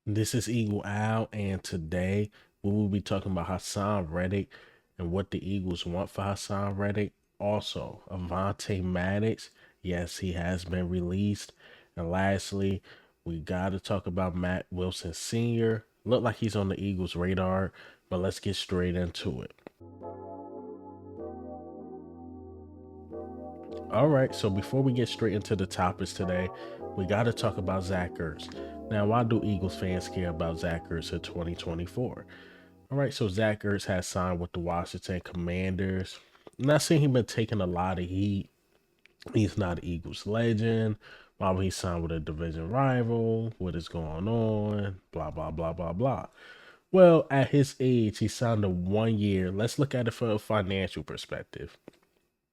This is Eagle Al, and today we will be talking about Haason Reddick and what the Eagles want for Haason Reddick. Also, Avonte Maddox, yes, he has been released. And lastly, we got to talk about Matt Wilson Sr. Look like he's on the Eagles' radar, but let's get straight into it. All right, so before we get straight into the topics today, we got to talk about Zach Ertz. Now, why do Eagles fans care about Zach Ertz in 2024? All right, so Zach Ertz has signed with the Washington Commanders. Not saying he's been taking a lot of heat. He's not an Eagles legend. Why would he sign with a division rival? What is going on? Blah, blah, blah, blah, blah. Well, at his age, he signed a 1 year. Let's look at it from a financial perspective.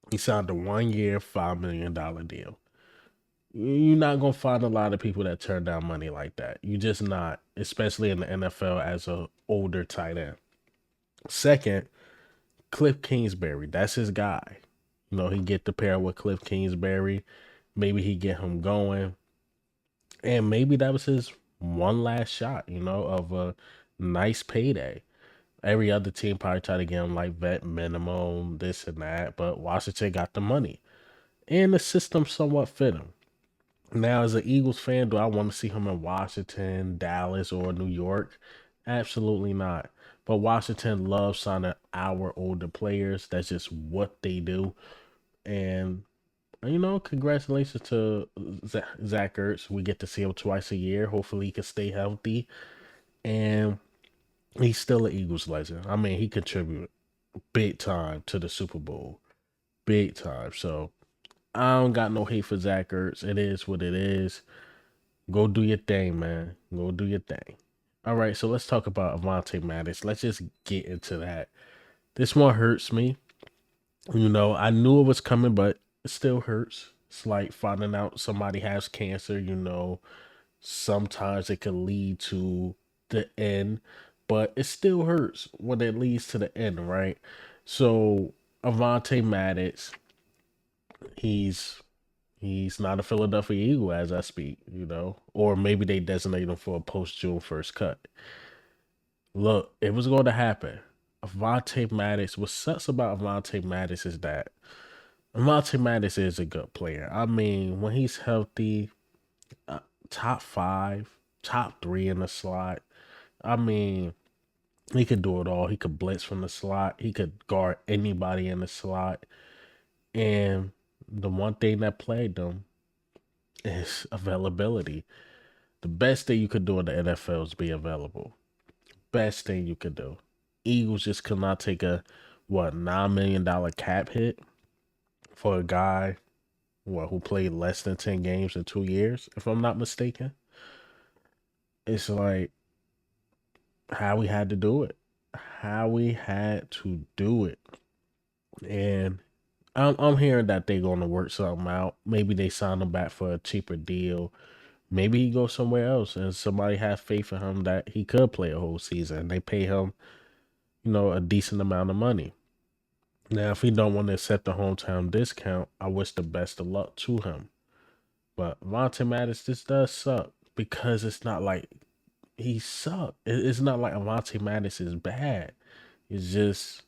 He signed a 1 year, $5 million deal. You're not gonna find a lot of people that turn down money like that. You just not, especially in the NFL as a older tight end. Second, Cliff Kingsbury, that's his guy. He get the pair with Cliff Kingsbury. Maybe he get him going, and maybe that was his one last shot. Of a nice payday. Every other team probably tried to get him like vet minimum, this and that, but Washington got the money, and the system somewhat fit him. Now, as an Eagles fan, do I want to see him in Washington, Dallas, or New York? Absolutely not. But Washington loves signing our older players. That's just what they do. And, congratulations to Zach Ertz. We get to see him twice a year. Hopefully, he can stay healthy. And he's still an Eagles legend. I mean, he contributed big time to the Super Bowl. Big time. So, I don't got no hate for Zach Ertz. It is what it is. Go do your thing, man. Go do your thing. All right, so let's talk about Avonte Maddox. Let's just get into that. This one hurts me. I knew it was coming, but it still hurts. It's like finding out somebody has cancer. Sometimes it can lead to the end, but it still hurts when it leads to the end, right? So Avonte Maddox, he's He's not a Philadelphia Eagle as I speak. Or maybe they designate him for a post June 1st cut. Look, it was going to happen. Avonte Maddox, what sucks about Avonte Maddox is that Avonte Maddox is a good player. I mean, when he's healthy, uh, top five, top three in the slot. I mean, he could do it all. He could blitz from the slot, he could guard anybody in the slot. And the one thing that plagued him is availability. The best thing you could do in the NFL is be available. Best thing you could do. Eagles just could not take a $9 million cap hit for a guy who played less than 10 games in 2 years, if I'm not mistaken. It's like how we had to do it. How we had to do it. And I'm hearing that they're gonna work something out. Maybe they sign him back for a cheaper deal. Maybe he goes somewhere else and somebody has faith in him that he could play a whole season and they pay him, a decent amount of money. Now, if he don't want to accept the hometown discount, I wish the best of luck to him. But Vontae Maddox, this does suck because it's not like he sucked. It's not like Avonte Maddox is bad. It's just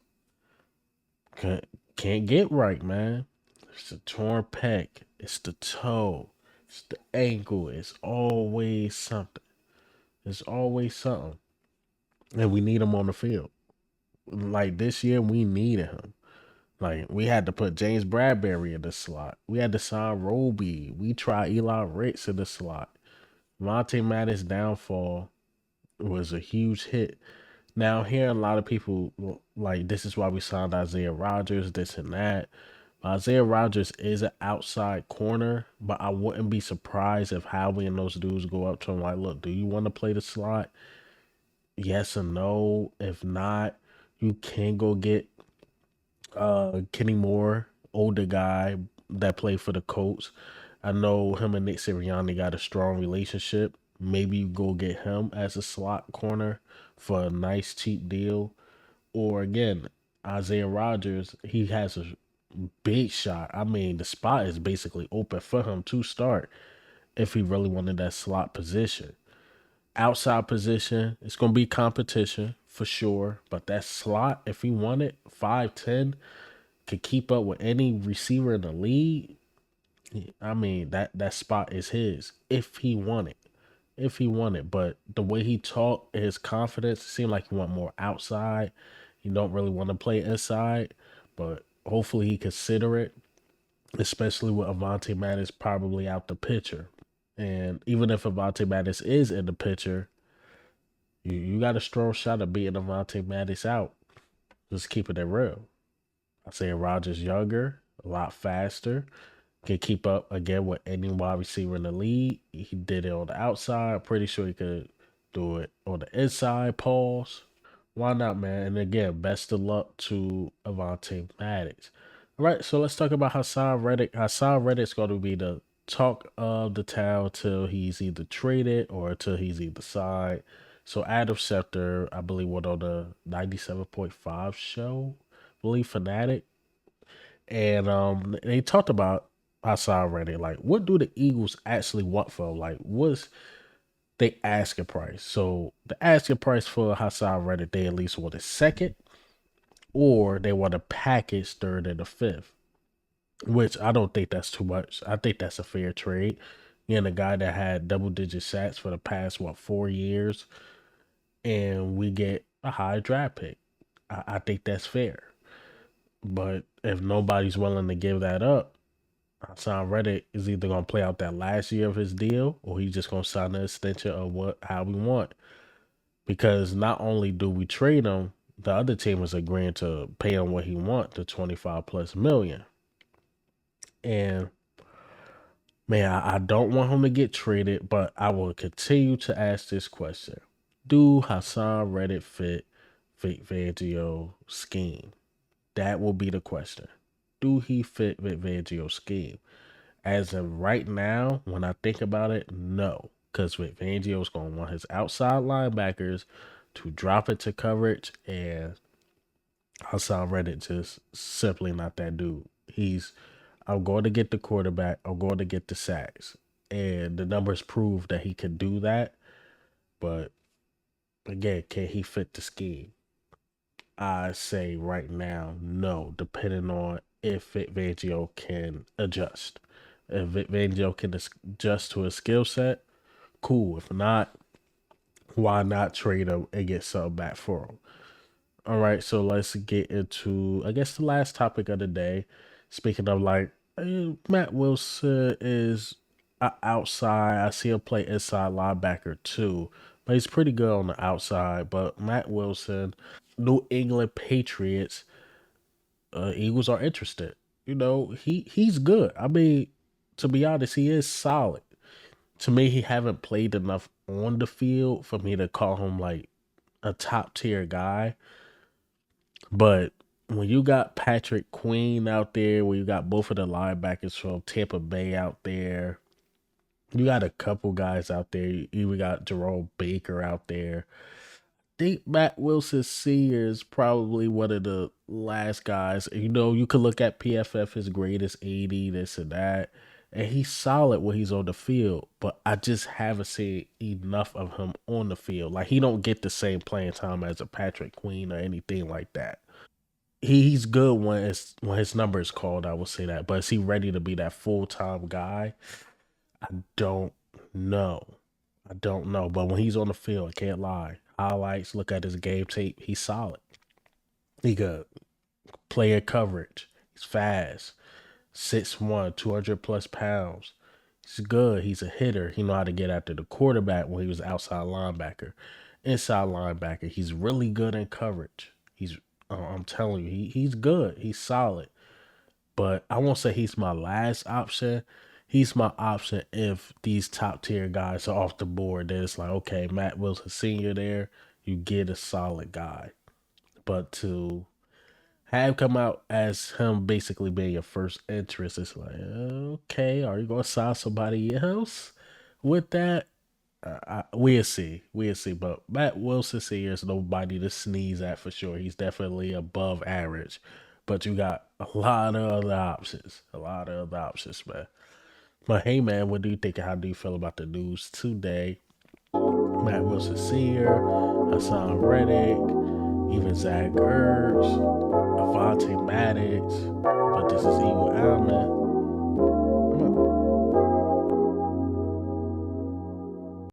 can't get right, man. It's the torn pec. It's the toe. It's the ankle. It's always something. It's always something. And we need him on the field. Like this year, we needed him. Like we had to put James Bradbury in the slot. We had to sign Roby. We tried Eli Ricks in the slot. Monte Maddox downfall was a huge hit. Now, here a lot of people like this is why we signed Isaiah Rogers, this and that. Isaiah Rogers is an outside corner, but I wouldn't be surprised if Howie and those dudes go up to him like, look, do you want to play the slot? Yes or no. If not, you can go get Kenny Moore, older guy that played for the Colts. I know him and Nick Sirianni got a strong relationship. Maybe you go get him as a slot corner for a nice cheap deal. Or again, Isaiah Rogers, he has a big shot. I mean, the spot is basically open for him to start if he really wanted that slot position. Outside position, it's gonna be competition for sure. But that slot, if he won it, 5'10", could keep up with any receiver in the league. I mean, that spot is his if he won it. If he won it. But the way he talked, his confidence, it seemed like he want more outside. He don't really want to play inside. But hopefully he consider it, especially with Avonte Maddox probably out the picture. And even if Avonte Maddox is in the picture, you got a strong shot of beating Avonte Maddox out. Just keeping it real. I say Rogers younger, a lot faster, can keep up again with any wide receiver in the league. He did it on the outside. Pretty sure he could do it on the inside. Pause. Why not, man? And again, best of luck to Avonte Maddox. All right, so let's talk about Haason Reddick. Haason Reddick's going to be the talk of the town till he's either traded or till he's either signed. So Adam Schefter, I believe, went on the 97.5 show, I believe Fanatic, and they talked about Haason Reddick. Like, what do the Eagles actually want for him? Like, what's they asking price? So the asking price for Haason Reddick, they at least want a second, or they want a package third and a fifth. Which I don't think that's too much. I think that's a fair trade. And a guy that had double digit sacks for the past 4 years, and we get a high draft pick. I think that's fair. But if nobody's willing to give that up, Haason Reddick is either gonna play out that last year of his deal, or he's just gonna sign an extension of how we want. Because not only do we trade him, the other team is agreeing to pay him what he wants, the 25 plus million. And man, I don't want him to get traded, but I will continue to ask this question: do Haason Reddick fit Vic Fangio's scheme? That will be the question. Do he fit Vic Fangio's scheme? As of right now, when I think about it, no. Because Vic Fangio's going to want his outside linebackers to drop into coverage, and Haason Reddick just simply not that dude. I'm going to get the quarterback, I'm going to get the sacks. And the numbers prove that he can do that. But again, can he fit the scheme? I say right now, no, depending on if Vic Fangio can adjust. If Vic Fangio can adjust to his skill set, cool. If not, why not trade him and get something back for him? All right, so let's get into, I guess, the last topic of the day. Speaking of like, Matt Wilson is outside. I see him play inside linebacker too, but he's pretty good on the outside. But Matt Wilson, New England Patriots, Eagles are interested. He's good. I mean, to be honest, he is solid. To me, he haven't played enough on the field for me to call him like a top tier guy. But when you got Patrick Queen out there, when you got both of the linebackers from Tampa Bay out there, you got a couple guys out there. You even got Jerome Baker out there. I think Matt Wilson Sr. is probably one of the last guys. You could look at PFF, his greatest 80, this and that. And he's solid when he's on the field, but I just haven't seen enough of him on the field. Like, he don't get the same playing time as a Patrick Queen or anything like that. He's good when his number is called. I will say that, but is he ready to be that full time guy? I don't know. I don't know. But when he's on the field, I can't lie. Highlights, look at his game tape. He's solid. He could play a coverage. He's fast. 6'1", 200 plus pounds. He's good. He's a hitter. He know how to get after the quarterback when he was outside linebacker. Inside linebacker, he's really good in coverage. I'm telling you, he's good. He's solid. But I won't say he's my last option. He's my option if these top tier guys are off the board. Then it's like, okay, Matt Wilson Sr. there, you get a solid guy. But to have come out as him basically being your first interest, it's like, okay, are you going to sign somebody else with that? We'll see. We'll see. But Matt Wilson Sr. is nobody to sneeze at for sure. He's definitely above average. But you got a lot of other options. A lot of other options, man. But hey, man, what do you think? How do you feel about the news today? Matt Wilson Sr., Haason Reddick, even Zach Ertz, Avonte Maddox,